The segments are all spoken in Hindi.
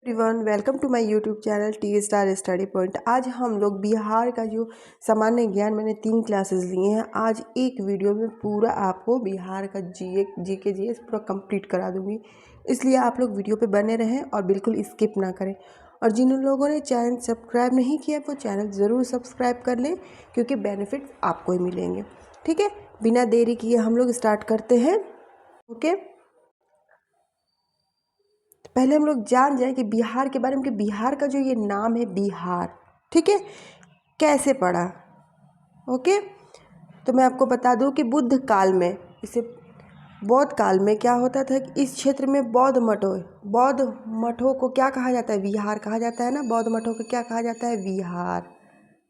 Everyone, welcome to my YouTube channel T star study point. आज हम लोग बिहार का जो सामान्य ज्ञान, मैंने 3 क्लासेस लिए हैं, आज एक वीडियो में पूरा आपको बिहार का जीके जीएस पूरा कंप्लीट करा दूंगी। इसलिए आप लोग वीडियो पे बने रहें और बिल्कुल स्किप ना करें। और जिन लोगों ने चैनल सब्सक्राइब नहीं किया वो चैनल ज़रूर सब्सक्राइब कर लें, क्योंकि बेनिफिट्स आपको ही मिलेंगे। ठीक है, बिना देरी किए हम लोग स्टार्ट करते हैं। ओके, पहले हम लोग जान जाएं कि बिहार के बारे में, कि बिहार का जो ये नाम है बिहार, ठीक है, कैसे पड़ा। ओके, तो मैं आपको बता दूं कि बुद्ध काल में, इसे बौद्ध काल में क्या होता था कि इस क्षेत्र में बौद्ध मठों को क्या कहा जाता है, विहार कहा जाता है ना। बौद्ध मठों को क्या कहा जाता है, विहार।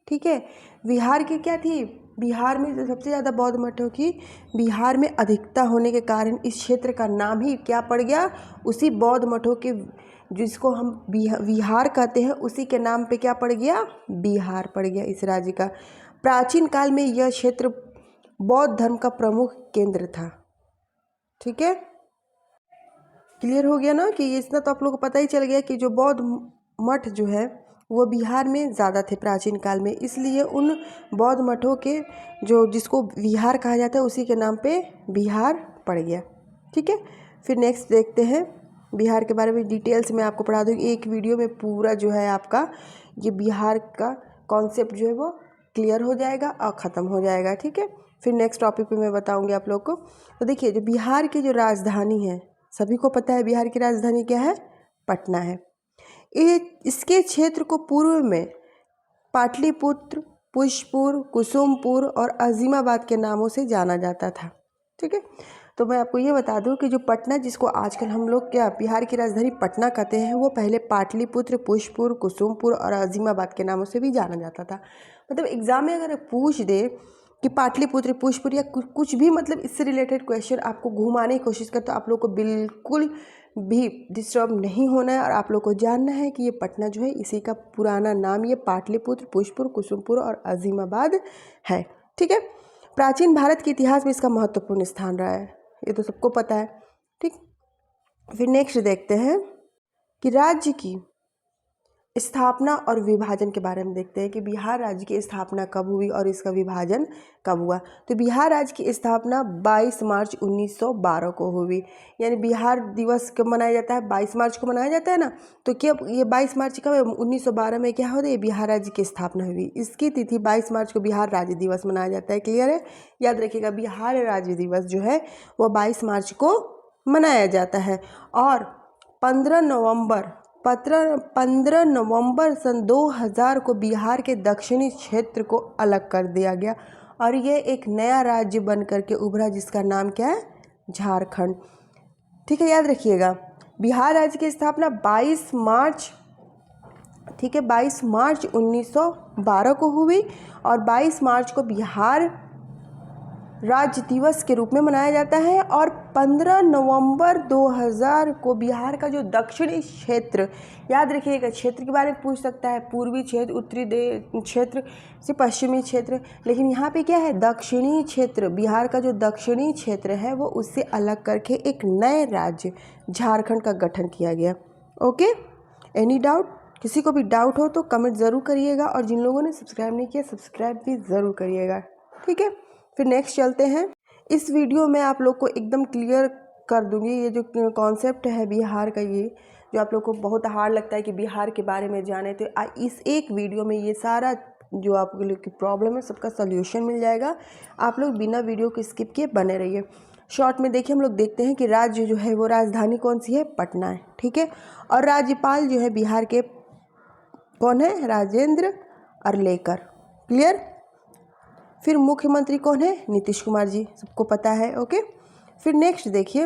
ठीक है, बिहार की क्या थी, बिहार में जो सबसे ज़्यादा बौद्ध मठों की बिहार में अधिकता होने के कारण इस क्षेत्र का नाम ही क्या पड़ गया, उसी बौद्ध मठों के, जिसको हम विहार कहते हैं, उसी के नाम पे क्या पड़ गया, बिहार पड़ गया इस राज्य का। प्राचीन काल में यह क्षेत्र बौद्ध धर्म का प्रमुख केंद्र था। ठीक है, क्लियर हो गया ना, कि इतना तो आप लोगों को पता ही चल गया कि जो बौद्ध मठ जो है वो बिहार में ज़्यादा थे प्राचीन काल में, इसलिए उन बौद्ध मठों के जिसको विहार कहा जाता है उसी के नाम पे बिहार पड़ गया। ठीक है, फिर नेक्स्ट देखते हैं बिहार के बारे में। डिटेल्स में आपको पढ़ा दूँगी एक वीडियो में, पूरा जो है आपका ये बिहार का कॉन्सेप्ट जो है वो क्लियर हो जाएगा और ख़त्म हो जाएगा। ठीक है, फिर नेक्स्ट टॉपिक पे मैं बताऊँगी आप लोग को। तो देखिए, जो बिहार की जो राजधानी है, सभी को पता है बिहार की राजधानी क्या है, पटना है। इसके क्षेत्र को पूर्व में पाटलिपुत्र, पुष्पुर, कुसुमपुर और अजीमाबाद के नामों से जाना जाता था। ठीक है, तो मैं आपको ये बता दूं कि जो पटना, जिसको आजकल हम लोग क्या बिहार की राजधानी पटना कहते हैं, वो पहले पाटलिपुत्र, पुष्पुर, कुसुमपुर और अजीमाबाद के नामों से भी जाना जाता था। मतलब एग्जाम में अगर पूछ दे कि पाटलिपुत्र, पुष्पुर या कुछ भी, मतलब इससे रिलेटेड क्वेश्चन आपको घुमाने की कोशिश करे, तो आप लोग को बिल्कुल भी डिस्टर्ब नहीं होना है और आप लोग को जानना है कि ये पटना जो है, इसी का पुराना नाम ये पाटलिपुत्र, पुष्पुर, कुसुमपुर और अजीमाबाद है। ठीक है, प्राचीन भारत के इतिहास में इसका महत्वपूर्ण स्थान रहा है, ये तो सबको पता है। ठीक, फिर नेक्स्ट देखते हैं कि राज्य की स्थापना और विभाजन के बारे में देखते हैं कि बिहार राज्य की स्थापना कब हुई और इसका विभाजन कब हुआ। तो बिहार राज्य की स्थापना 22 मार्च 1912 को हुई, यानी बिहार दिवस कब मनाया जाता है, 22 मार्च को मनाया जाता है ना। तो क्या ये 22 मार्च कब है, 1912 में क्या होता है, बिहार राज्य की स्थापना हुई। इसकी तिथि 22 मार्च को बिहार राज्य दिवस मनाया जाता है। क्लियर है, याद रखिएगा, बिहार राज्य दिवस जो है वो 22 मार्च को मनाया जाता है। और 15 नवंबर सन 2000 को बिहार के दक्षिणी क्षेत्र को अलग कर दिया गया और ये एक नया राज्य बन करके उभरा, जिसका नाम क्या है, झारखंड। ठीक है, याद रखिएगा, बिहार राज्य की स्थापना 22 मार्च, ठीक है, 22 मार्च 1912 को हुई और 22 मार्च को बिहार राज्य दिवस के रूप में मनाया जाता है। और 15 नवंबर 2000 को बिहार का जो दक्षिणी क्षेत्र, याद रखिएगा, क्षेत्र के बारे में पूछ सकता है, पूर्वी क्षेत्र, उत्तरी क्षेत्र से पश्चिमी क्षेत्र, लेकिन यहाँ पे क्या है, दक्षिणी क्षेत्र। बिहार का जो दक्षिणी क्षेत्र है वो उससे अलग करके एक नए राज्य झारखंड का गठन किया गया। ओके, एनी डाउट, किसी को भी डाउट हो तो कमेंट ज़रूर करिएगा, और जिन लोगों ने सब्सक्राइब नहीं किया सब्सक्राइब भी ज़रूर करिएगा। ठीक है, फिर नेक्स्ट चलते हैं। इस वीडियो में आप लोग को एकदम क्लियर कर दूंगी ये जो कॉन्सेप्ट है बिहार का, ये जो आप लोग को बहुत हार्ड लगता है कि बिहार के बारे में जाने, तो इस एक वीडियो में ये सारा जो आप लोग की प्रॉब्लम है सबका सॉल्यूशन मिल जाएगा। आप लोग बिना वीडियो को स्किप किए बने रहिए। शॉर्ट में देखिए, हम लोग देखते हैं कि राज्य जो है वो राजधानी कौन सी है, पटना है। ठीक है, और राज्यपाल जो है बिहार के कौन है, राजेंद्र अरलेकर। क्लियर, फिर मुख्यमंत्री कौन है, नीतीश कुमार जी, सबको पता है। ओके, फिर नेक्स्ट देखिए,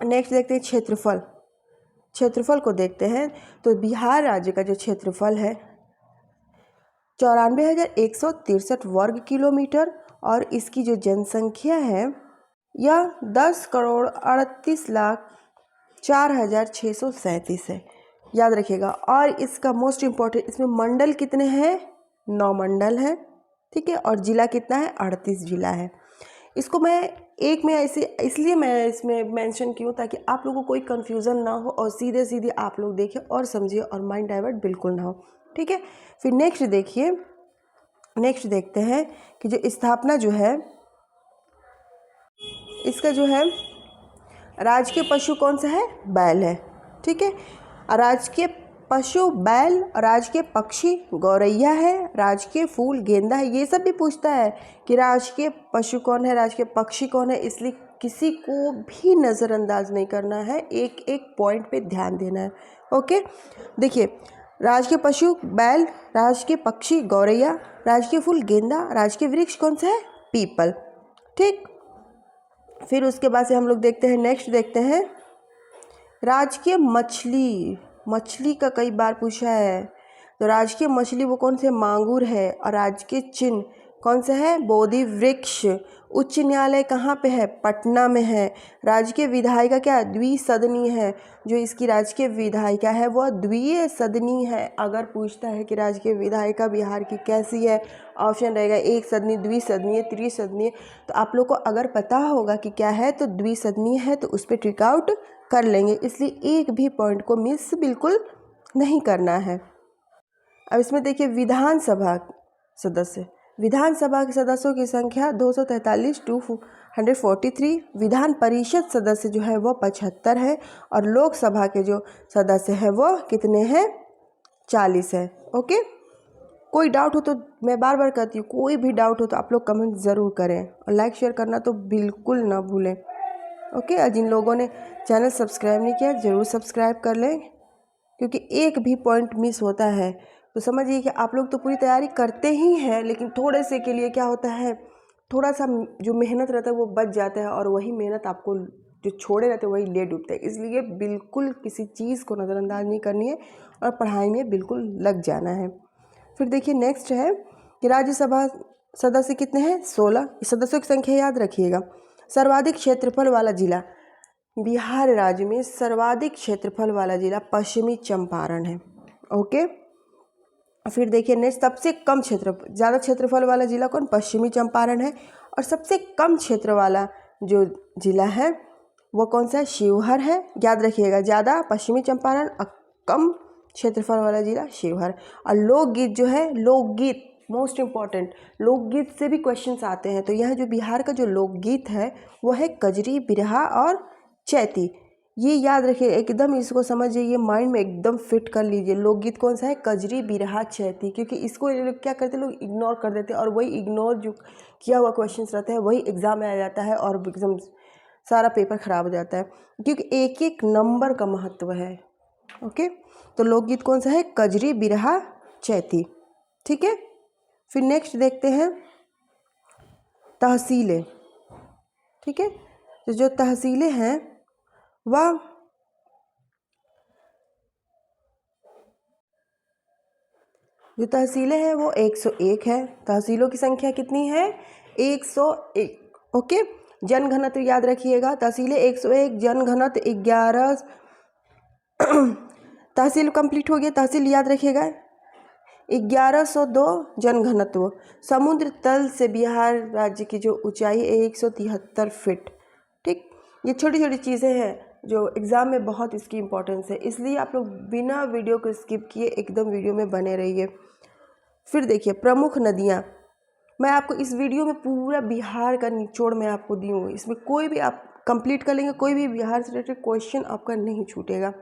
नेक्स्ट देखते हैं क्षेत्रफल को देखते हैं। तो बिहार राज्य का जो क्षेत्रफल है 94,163 वर्ग किलोमीटर और इसकी जो जनसंख्या है यह 10,38,04,637 है। याद रखिएगा, और इसका मोस्ट इम्पॉर्टेंट, इसमें मंडल कितने हैं, 9 मंडल हैं। ठीक है, और जिला कितना है, 38 जिला है। इसको मैं एक में ऐसे इसलिए मैं इसमें मेंशन की हूँ ताकि आप लोगों को कोई कन्फ्यूज़न ना हो और सीधे सीधे आप लोग देखें और समझिए और माइंड डाइवर्ट बिल्कुल ना हो। ठीक है, फिर नेक्स्ट देखिए, नेक्स्ट देखते हैं कि जो स्थापना जो है इसका जो है राजकीय पशु कौन सा है, बैल है। ठीक है, राजकीय पशु बैल, राजकीय पक्षी गौरैया है, राजकीय फूल गेंदा है। ये सब भी पूछता है कि राजकीय पशु कौन है, राजकीय पक्षी कौन है, इसलिए किसी को भी नज़रअंदाज नहीं करना है, एक एक पॉइंट पे ध्यान देना है। ओके, देखिए राजकीय पशु बैल, राजकीय पक्षी गौरैया, राजकीय फूल गेंदा, राजकीय वृक्ष कौन सा है, पीपल। ठीक, फिर उसके बाद से हम लोग देखते हैं, नेक्स्ट देखते हैं राजकीय मछली। मछली का कई बार पूछा है, तो राजकीय मछली वो कौन से, मांगुर है। और राजकीय चिन्ह कौन सा है, बोधि वृक्ष। उच्च न्यायालय कहाँ पे है, पटना में है। राजकीय विधायिका क्या, द्विसदनीय है। जो इसकी राजकीय विधायिका है वह द्विसदनीय है। अगर पूछता है कि राजकीय विधायिका बिहार की कैसी है, ऑप्शन रहेगा एक सदनीय, द्विसदनीय, त्रिसदनीय। तो आप लोग को अगर पता होगा कि क्या है तो द्विसदनीय है, तो उस पर ट्रिक आउट कर लेंगे, इसलिए एक भी पॉइंट को मिस बिल्कुल नहीं करना है। अब इसमें देखिए विधानसभा सदस्य, विधानसभा के सदस्यों की संख्या 243 243। विधान परिषद सदस्य जो है वो 75 है। और लोकसभा के जो सदस्य हैं वो कितने हैं, 40 है। ओके, कोई डाउट हो तो मैं बार बार कहती हूँ, कोई भी डाउट हो तो आप लोग कमेंट ज़रूर करें और लाइक शेयर करना तो बिल्कुल ना भूलें। ओके, और जिन लोगों ने चैनल सब्सक्राइब नहीं किया ज़रूर सब्सक्राइब कर लें, क्योंकि एक भी पॉइंट मिस होता है तो समझिए कि आप लोग तो पूरी तैयारी करते ही हैं, लेकिन थोड़े से के लिए क्या होता है, थोड़ा सा जो मेहनत रहता है वो बच जाता है, और वही मेहनत आपको जो छोड़े रहते हैं वही ले डूबते हैं। इसलिए बिल्कुल किसी चीज़ को नज़रअंदाज नहीं करनी है और पढ़ाई में बिल्कुल लग जाना है। फिर देखिए नेक्स्ट है कि राज्यसभा सदस्य कितने हैं, 16। सदस्यों की संख्या याद रखिएगा। सर्वाधिक क्षेत्रफल वाला जिला, बिहार राज्य में सर्वाधिक क्षेत्रफल वाला जिला पश्चिमी चंपारण है। ओके, फिर देखिए नेक्स्ट, सबसे कम ज़्यादा क्षेत्रफल वाला जिला कौन, पश्चिमी चंपारण है। और सबसे कम क्षेत्र वाला जो जिला है वो कौन सा है, शिवहर है। याद रखिएगा, ज़्यादा पश्चिमी चंपारण और कम क्षेत्रफल वाला जिला शिवहर। और लोकगीत जो है, लोकगीत मोस्ट इम्पॉर्टेंट, लोकगीत से भी क्वेश्चंस आते हैं। तो यह जो बिहार का जो लोकगीत है वो है कजरी, बिरहा और चैती। ये याद रखिए, एकदम इसको समझिए, ये माइंड में एकदम फिट कर लीजिए। लोकगीत कौन सा है, कजरी, बिरहा, चैती। क्योंकि इसको ये लोग क्या करते हैं, लोग इग्नोर कर देते हैं, और वही इग्नोर जो किया हुआ क्वेश्चंस रहता है वही एग्जाम में आ जाता है और एकदम सारा पेपर खराब हो जाता है, क्योंकि एक एक नंबर का महत्व है। ओके, तो लोकगीत कौन सा है, कजरी, बिरहा, चैती। ठीक है, फिर नेक्स्ट देखते हैं तहसीलें। ठीक है, तो जो तहसीलें हैं वह जो तहसीलें हैं वो 101 है। तहसीलों की संख्या कितनी है, 101। ओके, जनघनत्व याद रखिएगा, तहसीलें 101, जनघनत्व 11। तहसील कंप्लीट हो गया, तहसील याद रखिएगा 1102 जनघनत्व। समुद्र तल से बिहार राज्य की जो ऊंचाई है 173 फीट। ठीक, ये छोटी छोटी चीज़ें हैं जो एग्ज़ाम में बहुत इसकी इम्पोर्टेंस है, इसलिए आप लोग बिना वीडियो को स्किप किए एकदम वीडियो में बने रहिए। फिर देखिए प्रमुख नदियाँ, मैं आपको इस वीडियो में पूरा बिहार का निचोड़ मैं आपको दी हूँ, इसमें कोई भी आप कंप्लीट कर लेंगे, कोई भी बिहार से रिलेटेड क्वेश्चन आपका नहीं छूटेगा।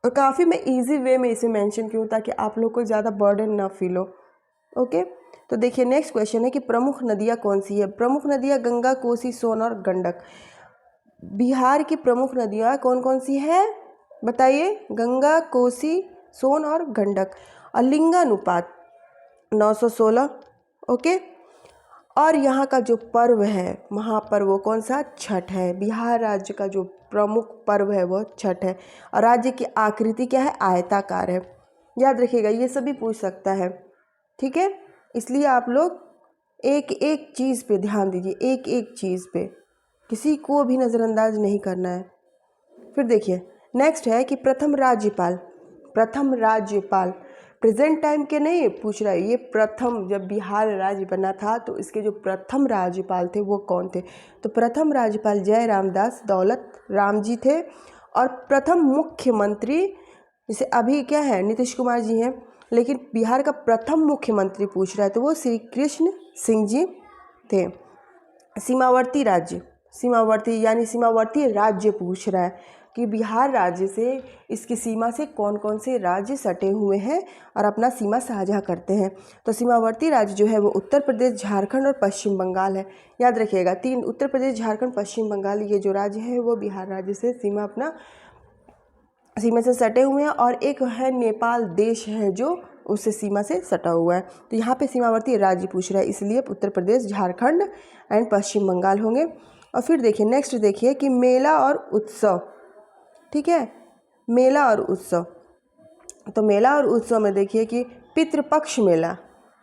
और काफ़ी मैं इजी वे में इसे मेंशन की हूँ ताकि आप लोग को ज़्यादा बर्डन ना फील हो। ओके, तो देखिए नेक्स्ट क्वेश्चन है कि प्रमुख नदियाँ कौन सी है। प्रमुख नदियाँ गंगा, कोसी, सोन और गंडक। बिहार की प्रमुख नदियाँ कौन कौन सी है बताइए, गंगा, कोसी, सोन और गंडक। और लिंगानुपात 916। ओके, और यहाँ का जो पर्व है, महापर्व, वो कौन सा, छठ है। बिहार राज्य का जो प्रमुख पर्व है वो छठ है। और राज्य की आकृति क्या है, आयताकार है। याद रखिएगा, ये सभी पूछ सकता है। ठीक है, इसलिए आप लोग एक एक चीज़ पे ध्यान दीजिए, एक एक चीज़ पे, किसी को भी नज़रअंदाज नहीं करना है। फिर देखिए नेक्स्ट है कि प्रथम राज्यपाल। प्रथम राज्यपाल, प्रेजेंट टाइम के नहीं पूछ रहा है, ये प्रथम जब बिहार राज्य बना था तो इसके जो प्रथम राज्यपाल थे वो कौन थे। तो प्रथम राज्यपाल जय रामदास दौलत राम जी थे। और प्रथम मुख्यमंत्री जैसे अभी क्या है नीतीश कुमार जी हैं, लेकिन बिहार का प्रथम मुख्यमंत्री पूछ रहा है तो वो श्री कृष्ण सिंह जी थे। सीमावर्ती राज्य, सीमावर्ती यानी सीमावर्ती राज्य पूछ रहा है कि बिहार राज्य से इसकी सीमा से कौन कौन से राज्य सटे हुए हैं और अपना सीमा साझा करते हैं। तो सीमावर्ती राज्य जो है वो उत्तर प्रदेश, झारखंड और पश्चिम बंगाल है। याद रखिएगा, 3 उत्तर प्रदेश, झारखंड, पश्चिम बंगाल ये जो राज्य है वो बिहार राज्य से सीमा से सटे हुए हैं। और एक है नेपाल देश है जो उससे सीमा से सटा हुआ है। तो यहाँ पे सीमावर्ती राज्य पूछ रहा है, इसलिए उत्तर प्रदेश, झारखंड एंड पश्चिम बंगाल होंगे। और फिर देखिए नेक्स्ट देखिए कि मेला और उत्सव, ठीक है, मेला और उत्सव। तो मेला और उत्सव में देखिए कि पितृपक्ष मेला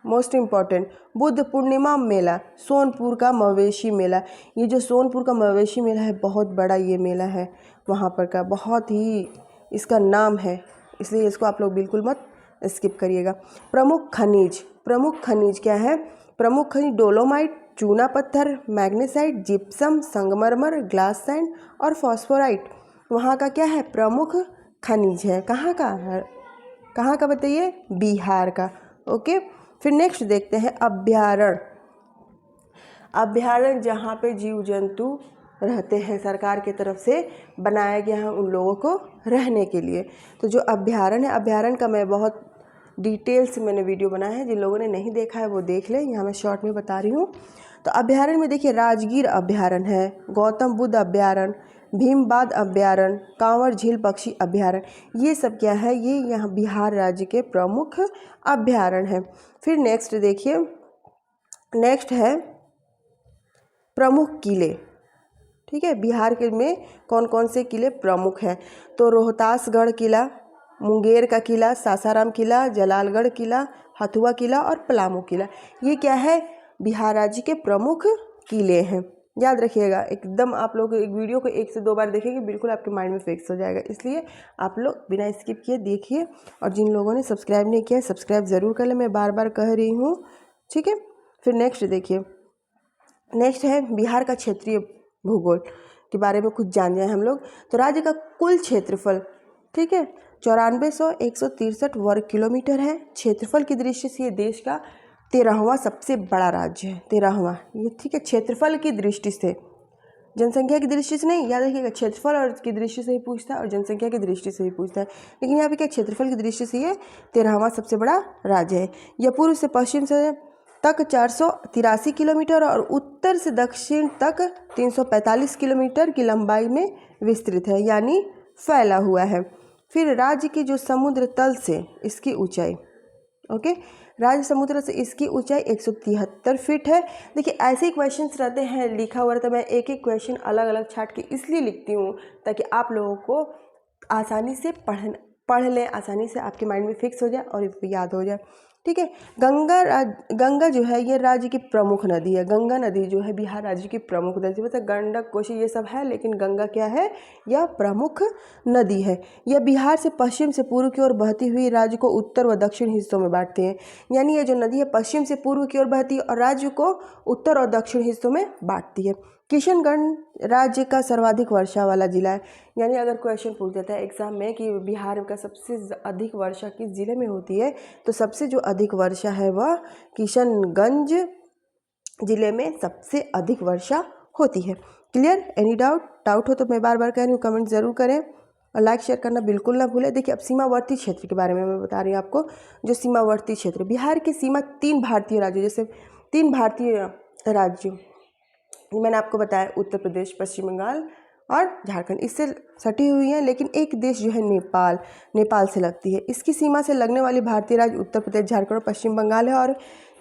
मोस्ट इम्पॉर्टेंट, बुद्ध पूर्णिमा मेला, सोनपुर का मवेशी मेला। ये जो सोनपुर का मवेशी मेला है बहुत बड़ा ये मेला है वहाँ पर का, बहुत ही इसका नाम है, इसलिए इसको आप लोग बिल्कुल मत स्किप करिएगा। प्रमुख खनिज, प्रमुख खनिज क्या है, प्रमुख खनिज डोलोमाइट, चूना पत्थर, मैग्नेसाइट, जिप्सम, संगमरमर, ग्लास सैंड और फॉस्फोराइट वहाँ का क्या है प्रमुख खनिज है। कहाँ का बताइए, बिहार का। ओके, फिर नेक्स्ट देखते हैं अभ्यारण्य। अभ्यारण्य जहाँ पे जीव जंतु रहते हैं, सरकार की तरफ से बनाया गया है उन लोगों को रहने के लिए। तो जो अभ्यारण्य है, अभ्यारण्य का मैं बहुत डिटेल से मैंने वीडियो बनाया है, जिन लोगों ने नहीं देखा है वो देख लें, यहाँ मैं शॉर्ट में बता रही हूँ। तो अभ्यारण्य में देखिए राजगीर अभ्यारण्य है, गौतम बुद्ध अभ्यारण्य, भीमबाद अभ्यारण्य, कांवर झील पक्षी अभ्यारण्य, ये सब क्या है, ये यहाँ बिहार राज्य के प्रमुख अभ्यारण्य हैं। फिर नेक्स्ट देखिए, नेक्स्ट है प्रमुख किले। ठीक है, बिहार के में कौन कौन से किले प्रमुख हैं। तो रोहतासगढ़ किला, मुंगेर का किला, सासाराम किला, जलालगढ़ किला, हथुआ किला और पलामू किला, ये क्या है बिहार राज्य के प्रमुख किले हैं। याद रखिएगा, एकदम आप लोग एक वीडियो को 1 से 2 बार देखेंगे बिल्कुल आपके माइंड में फिक्स हो जाएगा, इसलिए आप लोग बिना स्किप किए देखिए। और जिन लोगों ने सब्सक्राइब नहीं किया सब्सक्राइब ज़रूर कर लें, मैं बार बार कह रही हूँ। ठीक है, फिर नेक्स्ट देखिए, नेक्स्ट है बिहार का क्षेत्रीय भूगोल के बारे में कुछ जान जाए हम लोग। तो राज्य का कुल क्षेत्रफल, ठीक है, 94,163 वर्ग किलोमीटर है। क्षेत्रफल की दृष्टि से ये देश का 13वां सबसे बड़ा राज्य है, 13वां ये, ठीक है, क्षेत्रफल की दृष्टि से, जनसंख्या की दृष्टि से नहीं। याद रखिएगा, क्षेत्रफल और की दृष्टि से ही पूछता है और जनसंख्या की दृष्टि से ही पूछता है, लेकिन यहाँ पे क्या क्षेत्रफल की दृष्टि से ये 13वां सबसे बड़ा राज्य है। यह पूर्व से पश्चिम से तक 483 किलोमीटर और उत्तर से दक्षिण तक 345 किलोमीटर की लंबाई में विस्तृत है, यानी फैला हुआ है। फिर राज्य की जो समुद्र तल से इसकी ऊंचाई, ओके, राज्य समुद्र से इसकी ऊंचाई 173 फीट है। देखिए ऐसे ही क्वेश्चंस रहते हैं लिखा हुआ रहता है, मैं एक एक क्वेश्चन अलग अलग छाट के इसलिए लिखती हूँ ताकि आप लोगों को आसानी से पढ़ लें, आसानी से आपके माइंड में फिक्स हो जाए और याद हो जाए। ठीक है, गंगा जो है ये राज्य की प्रमुख नदी है। गंगा नदी जो है बिहार राज्य की प्रमुख नदी, मतलब गंडक, कोसी ये सब है, लेकिन गंगा क्या है, यह प्रमुख नदी है। यह बिहार से पश्चिम से पूर्व की ओर बहती हुई राज्य को उत्तर व दक्षिण हिस्सों में बांटती है। यानी ये जो नदी है पश्चिम से पूर्व की ओर बहती है और राज्य को उत्तर और दक्षिण हिस्सों में बांटती है। किशनगंज राज्य का सर्वाधिक वर्षा वाला जिला है। यानी अगर क्वेश्चन पूछ देता है एग्जाम में कि बिहार का सबसे अधिक वर्षा किस जिले में होती है, तो सबसे जो अधिक वर्षा है वह किशनगंज जिले में सबसे अधिक वर्षा होती है। क्लियर? एनी डाउट हो तो मैं बार बार कह रही हूँ, कमेंट ज़रूर करें और लाइक शेयर करना बिल्कुल ना भूलें। देखिए अब सीमावर्ती क्षेत्र के बारे में मैं बता रही हूँ आपको। जो सीमावर्ती क्षेत्र, बिहार की सीमा 3 भारतीय राज्यों, जैसे 3 भारतीय राज्यों मैंने आपको बताया, उत्तर प्रदेश, पश्चिम बंगाल और झारखंड, इससे सटी हुई है। लेकिन एक देश जो है नेपाल से लगती है। इसकी सीमा से लगने वाली भारतीय राज्य उत्तर प्रदेश, झारखंड और पश्चिम बंगाल है। और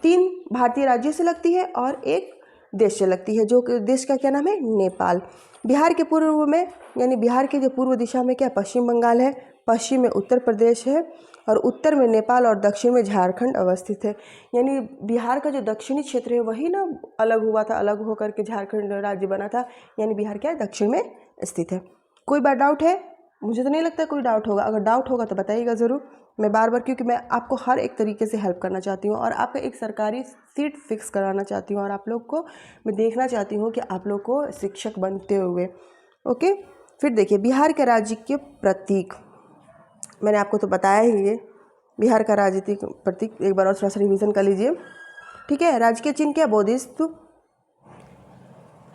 3 भारतीय राज्यों से लगती है और एक देश से लगती है, जो देश का क्या नाम है, नेपाल। बिहार के पूर्व में, यानी बिहार के जो पूर्व दिशा में क्या पश्चिम बंगाल है, पश्चिम में उत्तर प्रदेश है और उत्तर में नेपाल और दक्षिण में झारखंड अवस्थित है। यानी बिहार का जो दक्षिणी क्षेत्र है वही ना अलग हुआ था, अलग होकर के झारखंड राज्य बना था। यानी बिहार क्या है, दक्षिण में स्थित है। कोई बात डाउट है मुझे तो नहीं लगता कोई डाउट होगा, अगर डाउट होगा तो बताइएगा ज़रूर। मैं बार बार, क्योंकि मैं आपको हर एक तरीके से हेल्प करना चाहती हूँ और आपका एक सरकारी सीट फिक्स कराना चाहती हूँ और आप लोग को मैं देखना चाहती हूँ कि आप लोग को शिक्षक बनते हुए। ओके, फिर देखिए बिहार के राज्य के प्रतीक, मैंने आपको तो बताया ही है बिहार का राजनीतिक प्रतीक, एक बार और थोड़ा सा रिविज़न कर लीजिए। ठीक है, राजकीय चिन्ह क्या, बोधिसत्व।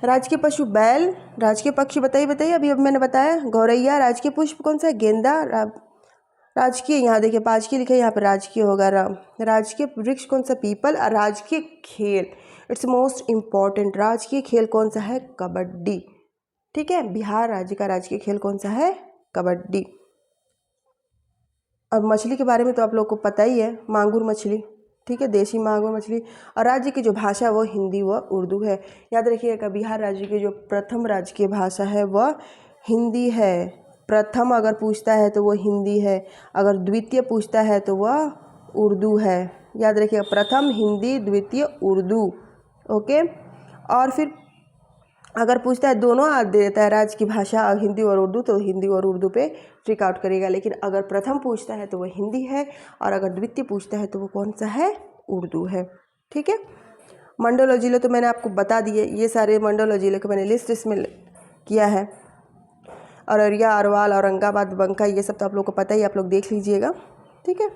राजकीय पशु बैल। राजकीय पक्षी बताइए अभी मैंने बताया गौरैया। राजकीय पुष्प कौन सा है, गेंदा। राजकीय, यहाँ देखिए पाजकीय लिखा है, यहाँ पर राजकीय होगा। राजकीय वृक्ष कौन सा, पीपल। और राजकीय खेल, इट्स मोस्ट इम्पॉर्टेंट, राजकीय खेल कौन सा है, कबड्डी। ठीक है, बिहार राज्य का राजकीय खेल कौन सा है, कबड्डी। अब मछली के बारे में तो आप लोग को पता ही है, मांगुर मछली। ठीक है, देशी मांगुर मछली। और राज्य की जो भाषा है वो हिंदी व उर्दू है। याद रखिएगा, बिहार राज्य की जो प्रथम राजकीय भाषा है वह हिंदी है। प्रथम अगर पूछता है तो वो हिंदी है, अगर द्वितीय पूछता है तो वह उर्दू है। याद रखिएगा, प्रथम हिंदी, द्वितीय उर्दू। ओके, और फिर अगर पूछता है दोनों दे देता है राज्य की भाषा हिंदी और उर्दू, तो हिंदी और उर्दू पे ट्रिक आउट करेगा। लेकिन अगर प्रथम पूछता है तो वो हिंदी है, और अगर द्वितीय पूछता है तो वो कौन सा है, उर्दू है। ठीक है, मंडल और जिले तो मैंने आपको बता दिए, ये सारे मंडल और जिले को मैंने लिस्ट इसमें किया है। अररिया, अरवाल, औरंगाबाद, बंका, ये सब तो आप लोग को पता ही, आप लोग देख लीजिएगा। ठीक है,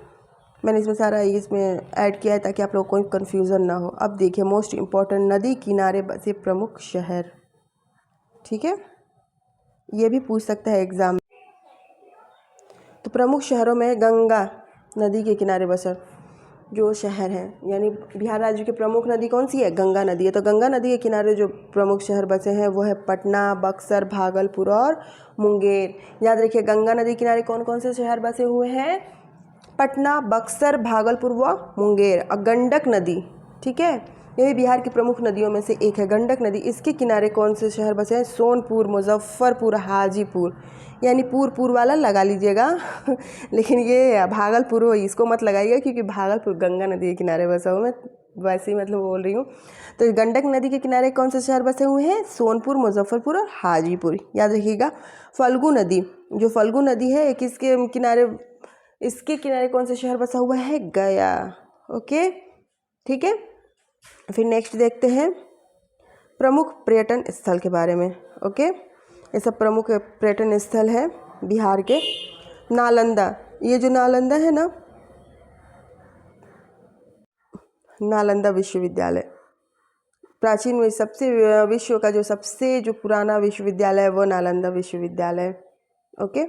मैंने इसमें सारा इसमें ऐड किया है ताकि आप लोग को कोई कन्फ्यूज़न ना हो। अब देखिए मोस्ट इम्पॉर्टेंट, नदी किनारे बसे प्रमुख शहर। ठीक है, ये भी पूछ सकता है एग्ज़ाम। तो प्रमुख शहरों में गंगा नदी के किनारे बसा जो शहर है, यानी बिहार राज्य की प्रमुख नदी कौन सी है, गंगा नदी है। तो गंगा नदी के किनारे जो प्रमुख शहर बसे हैं वो है पटना, बक्सर, भागलपुर और मुंगेर। याद रखिए, गंगा नदी किनारे कौन कौन से शहर बसे हुए हैं, पटना, बक्सर, भागलपुर व मुंगेर। और गंडक नदी, ठीक है, ये भी बिहार की प्रमुख नदियों में से एक है, गंडक नदी। इसके किनारे कौन से शहर बसे हैं, सोनपुर, मुजफ्फरपुर, हाजीपुर। यानी पूर वाला लगा लीजिएगा लेकिन ये भागलपुर हो इसको मत लगाइएगा, क्योंकि भागलपुर गंगा नदी के किनारे बसा हुआ, मैं वैसे ही मतलब बोल रही हूँ। तो गंडक नदी के किनारे कौन से शहर बसे हुए हैं, सोनपुर, मुजफ्फरपुर और हाजीपुर। याद रखिएगा। फल्गु नदी, जो फल्गु नदी है किसके किनारे, इसके किनारे कौन सा शहर बसा हुआ है, गया। ओके, ठीक है, फिर नेक्स्ट देखते हैं प्रमुख पर्यटन स्थल के बारे में। ओके, ये सब प्रमुख पर्यटन स्थल है बिहार के। नालंदा, ये जो नालंदा है ना, नालंदा विश्वविद्यालय, प्राचीन में सबसे विश्व का जो सबसे जो पुराना विश्वविद्यालय है वो नालंदा विश्वविद्यालय। ओके,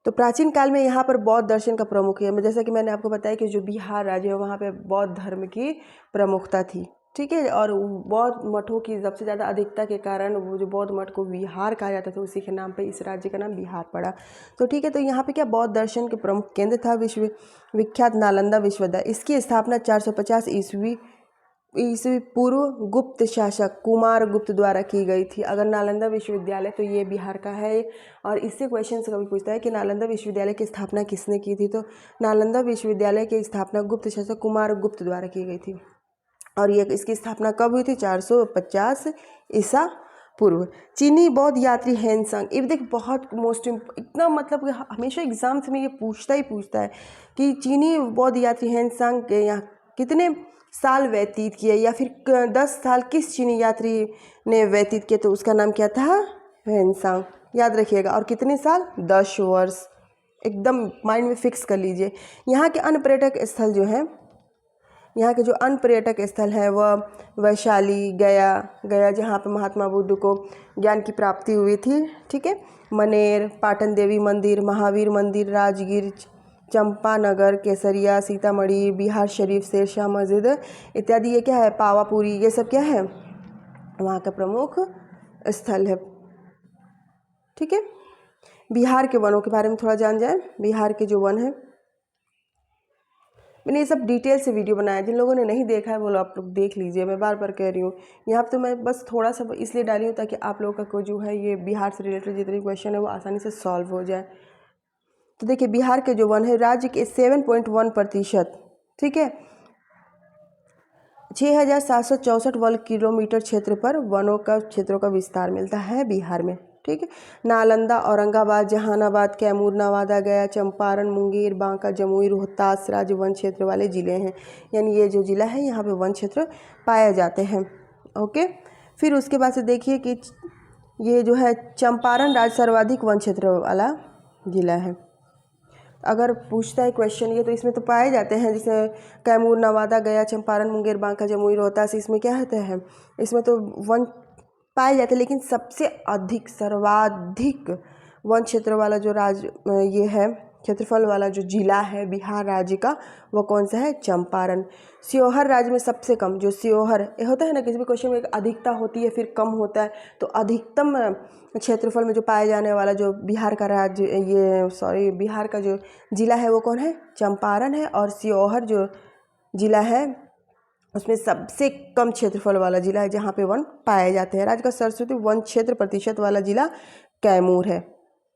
तो प्राचीन काल में यहाँ पर बौद्ध दर्शन का प्रमुख है। जैसा कि मैंने आपको बताया कि जो बिहार राज्य है वहाँ पे बौद्ध धर्म की प्रमुखता थी। ठीक है, और बौद्ध मठों की सबसे ज़्यादा अधिकता के कारण वो जो बौद्ध मठ को विहार कहा जाता था, उसी के नाम पे इस राज्य का नाम बिहार पड़ा। तो ठीक है, तो यहाँ पे क्या बौद्ध दर्शन के प्रमुख केंद्र था विश्व विख्यात नालंदा विश्वविद्यालय। इसकी स्थापना 450 ईस्वी पूर्व गुप्त शासक कुमार गुप्त द्वारा की गई थी। अगर नालंदा विश्वविद्यालय तो ये बिहार का है। और इससे क्वेश्चन कभी पूछता है कि नालंदा विश्वविद्यालय की स्थापना किसने की थी, तो नालंदा विश्वविद्यालय की स्थापना गुप्त शासक कुमार गुप्त द्वारा की गई थी। और ये इसकी स्थापना कब हुई थी, 450 ईसा पूर्व। चीनी बौद्ध यात्री हेनसांग, ये देख बहुत मोस्ट इतना मतलब हमेशा एग्जाम्स में ये पूछता है कि चीनी बौद्ध यात्री हेनसांग के यहाँ कितने साल व्यतीत किए, या फिर 10 साल किस चीनी यात्री ने व्यतीत किए, तो उसका नाम क्या था, हेनसांग। याद रखिएगा। और कितने साल, 10 वर्ष, एकदम माइंड में फिक्स कर लीजिए। यहाँ के अन्य पर्यटक स्थल जो हैं, यहाँ के जो अन्य पर्यटक स्थल है वह वैशाली, गया जहाँ पर महात्मा बुद्ध को ज्ञान की प्राप्ति हुई थी। ठीक है, मनेर, पाटन देवी मंदिर, महावीर मंदिर, राजगीर, चंपानगर, केसरिया, सीतामढ़ी, बिहार शरीफ, शेरशाह मस्जिद इत्यादि। ये क्या है, पावापुरी, ये सब क्या है, वहाँ का प्रमुख स्थल है। ठीक है, बिहार के वनों के बारे में थोड़ा जान जाए। बिहार के जो वन है, मैंने ये सब डिटेल से वीडियो बनाया, जिन लोगों ने नहीं देखा है वो लोग आप लोग देख लीजिए। मैं बार बार कह रही हूँ, यहाँ पर तो मैं बस थोड़ा सा इसलिए डाली हूँ ताकि आप लोगों का जो है ये बिहार से रिलेटेड जितने क्वेश्चन है वो आसानी से सॉल्व हो जाए। तो देखिए, बिहार के जो वन है राज्य के 7.1%, ठीक है, 6764 वर्ग किलोमीटर क्षेत्र पर वनों का क्षेत्रों का विस्तार मिलता है बिहार में। ठीक है। नालंदा, औरंगाबाद, जहानाबाद, कैमूर, नवादा, गया, चंपारण, मुंगेर, बांका, जमुई, रोहतास राज्य वन क्षेत्र वाले ज़िले हैं। यानी ये जो ज़िला है यहाँ पे वन क्षेत्र पाए जाते हैं। ओके, फिर उसके बाद से देखिए कि ये जो है चंपारण राज्य सर्वाधिक वन क्षेत्र वाला ज़िला है। अगर पूछता है क्वेश्चन ये, तो इसमें तो पाए जाते हैं जैसे कैमूर, नवादा, गया, चंपारण, मुंगेर, बांका, जमुई, रोहतास, इसमें क्या होता है, इसमें तो वन पाए जाते हैं। लेकिन सबसे अधिक सर्वाधिक वन क्षेत्र वाला जो राज्य ये है, क्षेत्रफल वाला जो जिला है बिहार राज्य का, वो कौन सा है, चंपारण। शिवहर राज्य में सबसे कम, जो शिवहर ये होता है ना, किसी भी क्वेश्चन में एक अधिकता होती है फिर कम होता है, तो अधिकतम क्षेत्रफल में जो पाए जाने वाला जो बिहार का राज्य बिहार का जो जिला है वो कौन है, चंपारण है। और शिवहर जो जिला है उसमें सबसे कम क्षेत्रफल वाला जिला है जहाँ पे वन पाए जाते हैं। राज्य का सरस्वती वन क्षेत्र प्रतिशत वाला जिला कैमूर है,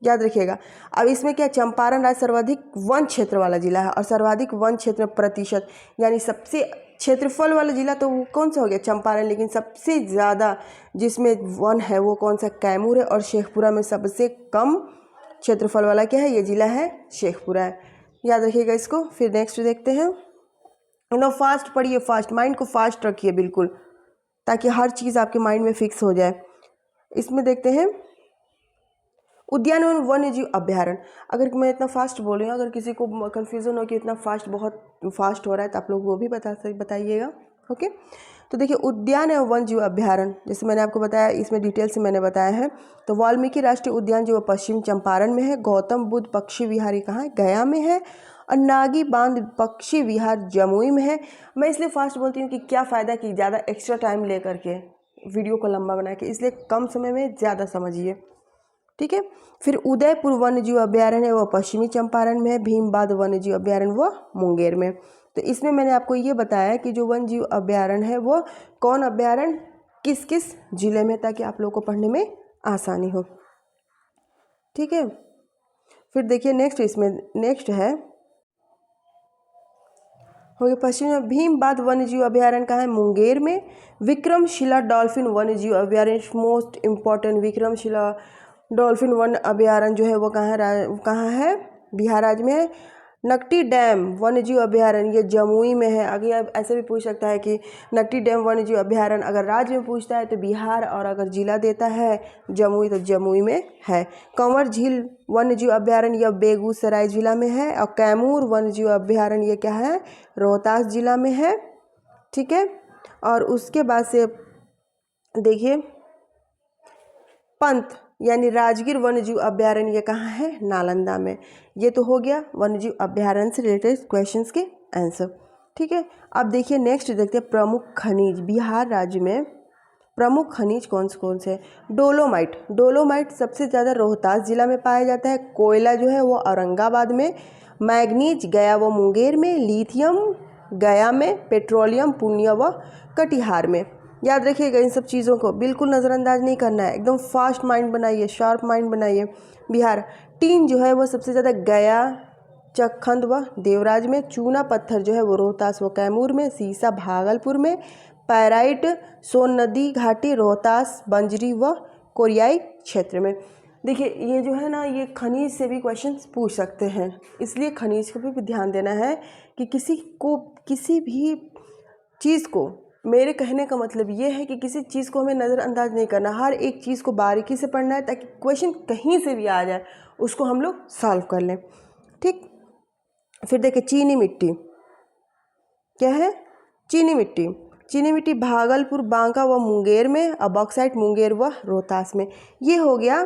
याद रखिएगा। अब इसमें क्या, चंपारण राज्य सर्वाधिक वन क्षेत्र वाला जिला है और सर्वाधिक वन क्षेत्र प्रतिशत, यानी सबसे क्षेत्रफल वाला जिला तो वो कौन सा हो गया, चंपारण। लेकिन सबसे ज़्यादा जिसमें वन है वो कौन सा, कैमूर है। और शेखपुरा में सबसे कम क्षेत्रफल वाला क्या है, ये जिला है शेखपुरा है, याद रखिएगा इसको। फिर नेक्स्ट देखते हैं। फास्ट पढ़िए, फास्ट, माइंड को फास्ट रखिए बिल्कुल, ताकि हर चीज़ आपके माइंड में फिक्स हो जाए। इसमें देखते हैं उद्यान एवं वन्य जीव अभ्यारण्य। अगर मैं इतना फास्ट बोल रही हूँ, अगर किसी को कन्फ्यूज़न हो कि इतना फास्ट, बहुत फास्ट हो रहा है, तो आप लोग वो भी बताइएगा। ओके, तो देखिए उद्यान एवं वन्य जीव अभ्यारण्य, जैसे मैंने आपको बताया, इसमें डिटेल से मैंने बताया है। तो वाल्मीकि राष्ट्रीय उद्यान जो पश्चिम चंपारण में है, गौतम बुद्ध पक्षी विहार कहाँ है, गया में है, और नागी बांध पक्षी विहार जमुई में है। मैं इसलिए फास्ट बोलती हूँ कि क्या फ़ायदा कि ज़्यादा एक्स्ट्रा टाइम ले करके वीडियो को लंबा बना के, इसलिए कम समय में ज़्यादा समझिए, ठीक है। फिर उदयपुर वन्यजीव अभ्यारण्य है, वो पश्चिमी चंपारण में है। भीमबाद वन्यजीव अभ्यारण्य वो मुंगेर में। तो इसमें मैंने आपको ये बताया कि जो वन्यजीव अभ्यारण्य है वो कौन अभ्यारण्य किस किस जिले में, ताकि आप लोगों को पढ़ने में आसानी हो, ठीक है। फिर देखिए नेक्स्ट, इसमें नेक्स्ट है हो गया पश्चिम में भीमबाद वन्यजीव अभ्यारण्य कहाँ है, मुंगेर में। विक्रमशिला डॉल्फिन वन्यजीव अभ्यारण्य, most important, Vikramshila dolphin one अभ्यारण्य जो है वो कहाँ है, बिहार राज्य में है। नकटी डैम वन्यजीव अभ्यारण्य ये जमुई में है। अगर ऐसे भी पूछ सकता है कि नकटी डैम वन्यजीव अभ्यारण्य अगर राज्य में पूछता है तो बिहार, और अगर जिला देता है जमुई तो जमुई में है। कंवर झील वन्यजीव अभ्यारण्य यह बेगूसराय जिला में है। और कैमूर वन्यजीव अभ्यारण्य ये क्या है, रोहतास जिला में है, ठीक है। और उसके बाद से देखिए पंत यानी राजगीर वन्यजीव अभ्यारण्य ये कहाँ है, नालंदा में। ये तो हो गया वन्यजीव अभ्यारण्य से रिलेटेड क्वेश्चंस के आंसर, ठीक है। अब देखिए नेक्स्ट देखते हैं प्रमुख खनिज। बिहार राज्य में प्रमुख खनिज कौन से हैं। डोलोमाइट सबसे ज़्यादा रोहतास जिला में पाया जाता है। कोयला जो है वो औरंगाबाद में। मैग्नीज गया व मुंगेर में। लिथियम गया में। पेट्रोलियम पूर्णिया व कटिहार में। याद रखिएगा इन सब चीज़ों को, बिल्कुल नज़रअंदाज नहीं करना है, एकदम फास्ट माइंड बनाइए, शार्प माइंड बनाइए। बिहार टीन जो है वो सबसे ज़्यादा गया, चखंद व देवराज में। चूना पत्थर जो है वो रोहतास व कैमूर में। सीसा भागलपुर में। पैराइट सोन नदी घाटी रोहतास, बंजरी व कोरियाई क्षेत्र में। देखिए ये जो है ना, ये खनिज से भी क्वेश्चन पूछ सकते हैं, इसलिए खनिज को भी ध्यान देना है कि किसी भी चीज़ को, मेरे कहने का मतलब ये है कि किसी चीज़ को हमें नज़रअंदाज नहीं करना, हर एक चीज़ को बारीकी से पढ़ना है, ताकि क्वेश्चन कहीं से भी आ जाए उसको हम लोग सॉल्व कर लें, ठीक। फिर देखिए चीनी मिट्टी क्या है, चीनी मिट्टी भागलपुर, बांका व मुंगेर में। और बॉक्साइट मुंगेर व रोहतास में। ये हो गया,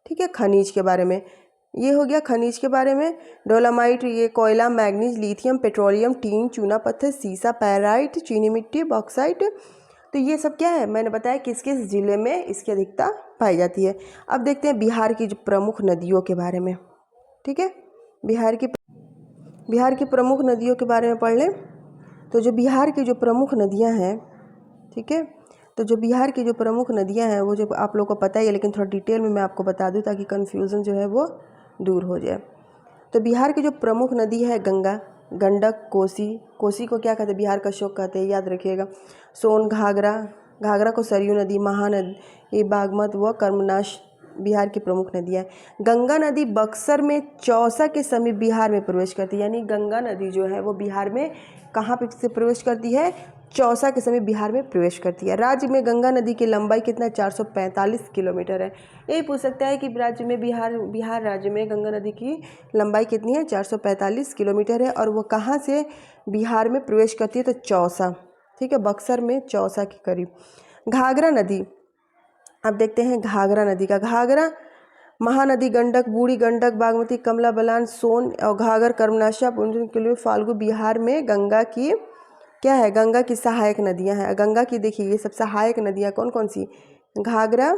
ठीक है, खनिज के बारे में। ये हो गया खनिज के बारे में। डोलामाइट ये कोयला, मैग्नीज, लिथियम, पेट्रोलियम, टीन, चूना पत्थर, सीसा, पैराइट, चीनी मिट्टी, बॉक्साइट। तो ये सब क्या है, मैंने बताया किस किस ज़िले में इसकी अधिकता पाई जाती है। अब देखते हैं बिहार की जो प्रमुख नदियों के बारे में, ठीक है। बिहार की प्रमुख नदियों के बारे में पढ़ लें। तो जो बिहार की जो प्रमुख नदियाँ हैं, ठीक है, तो जो बिहार की जो प्रमुख नदियाँ हैं वो जो आप लोगों को पता ही है, लेकिन थोड़ा डिटेल में मैं आपको बता दूं ताकि कन्फ्यूज़न जो है वो दूर हो जाए। तो बिहार की जो प्रमुख नदी है गंगा, गंडक, कोसी को क्या कहते हैं, बिहार का शोक कहते हैं, याद रखिएगा। सोन, घाघरा को सरयू नदी, महानदी बागमती व बिहार की प्रमुख नदियाँ। गंगा नदी बक्सर में चौसा के समीप बिहार में प्रवेश करती है, यानी गंगा नदी जो है वो बिहार में कहाँ पे से प्रवेश करती है, चौसा के समीप बिहार में प्रवेश करती है। राज्य में गंगा नदी की लंबाई कितना, 445 किलोमीटर है। यही पूछ सकता है कि राज्य में बिहार राज्य में गंगा नदी की लंबाई कितनी है, 445 किलोमीटर है, और वो कहाँ से बिहार में प्रवेश करती है, तो चौसा, ठीक है, बक्सर में चौसा के करीब। घाघरा नदी, अब देखते हैं घाघरा नदी का। घाघरा महानदी गंडक, बूढ़ी गंडक, बागमती, कमला बलान, सोन और घाघर, कर्मनाशा, पुंजन के लिए फाल्गु बिहार में गंगा की क्या है, गंगा की सहायक नदियां हैं। गंगा की देखिए ये सब सहायक नदियां कौन कौन सी, घाघरा,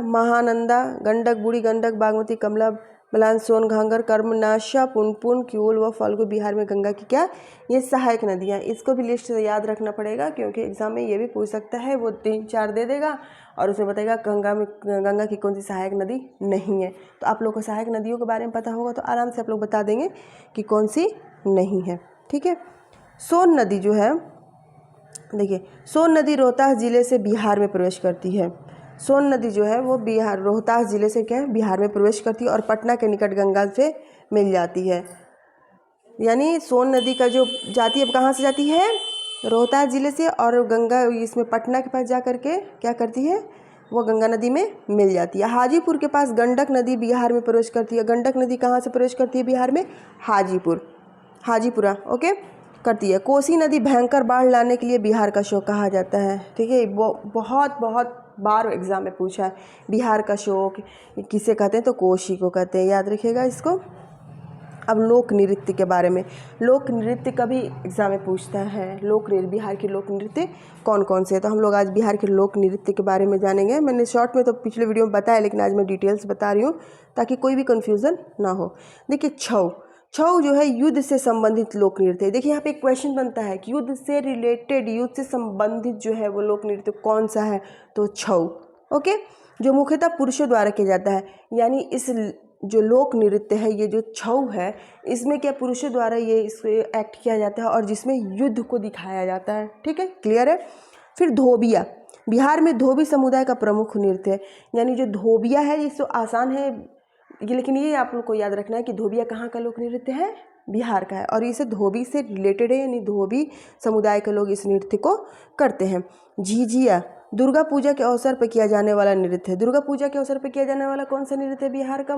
महानंदा, गंडक, बूढ़ी गंडक, बागमती, कमला बलान, सोन, घाघर, कर्मनाशा, पुनपुन, क्यूल व फाल्गु बिहार में गंगा की क्या, ये सहायक नदियाँ। इसको भी लिस्ट से याद रखना पड़ेगा क्योंकि एग्जाम में ये भी पूछ सकता है, वो 3-4 दे देगा और उसमें बताएगा गंगा की कौन सी सहायक नदी नहीं है। तो आप लोग को सहायक नदियों के बारे में पता होगा तो आराम से आप लोग बता देंगे कि कौन सी नहीं है, ठीक है। सोन नदी जो है, देखिए सोन नदी रोहतास जिले से बिहार में प्रवेश करती है। सोन नदी जो है वो रोहतास जिले से क्या है, बिहार में प्रवेश करती है और पटना के निकट गंगा से मिल जाती है। यानी सोन नदी का जो जाती है कहाँ से जाती है, रोहतास जिले से, और गंगा इसमें पटना के पास जा कर के क्या करती है, वो गंगा नदी में मिल जाती है। हाजीपुर के पास गंडक नदी बिहार में प्रवेश करती है। गंडक नदी कहाँ से प्रवेश करती है बिहार में, हाजीपुरा ओके करती है। कोसी नदी भयंकर बाढ़ लाने के लिए बिहार का शोक कहा जाता है, ठीक है। बहुत बार एग्जाम में पूछा है, बिहार का शोक किसे कहते हैं, तो कोसी को कहते हैं, याद रखिएगा इसको। अब लोक नृत्य के बारे में, लोक नृत्य का भी एग्जाम में पूछता है, बिहार के लोक नृत्य कौन कौन से हैं। तो हम लोग आज बिहार के लोक नृत्य के बारे में जानेंगे। मैंने शॉर्ट में तो पिछले वीडियो में बताया, लेकिन आज मैं डिटेल्स बता रही हूँ ताकि कोई भी कन्फ्यूज़न ना हो। देखिए छऊ जो है युद्ध से संबंधित लोक नृत्य है। देखिए यहाँ पे एक क्वेश्चन बनता है कि युद्ध से रिलेटेड, युद्ध से संबंधित जो है वो लोक नृत्य कौन सा है, तो छऊ, ओके, जो मुख्यतः पुरुषों द्वारा किया जाता है। यानी इस जो लोक नृत्य है, ये जो छऊ है, इसमें क्या पुरुषों द्वारा ये इसको एक्ट किया जाता है और जिसमें युद्ध को दिखाया जाता है, ठीक है, क्लियर है। फिर धोबिया, बिहार में धोबी समुदाय का प्रमुख नृत्य है। यानी जो धोबिया है ये तो आसान है, लेकिन ये आप लोग को याद रखना है कि धोबिया कहाँ का लोक नृत्य है, बिहार का है, और इसे धोबी से रिलेटेड है, यानी धोबी समुदाय के लोग इस नृत्य को करते हैं। झिझिया दुर्गा पूजा के अवसर पर किया जाने वाला नृत्य है। दुर्गा पूजा के अवसर पर किया जाने वाला कौन सा नृत्य है बिहार का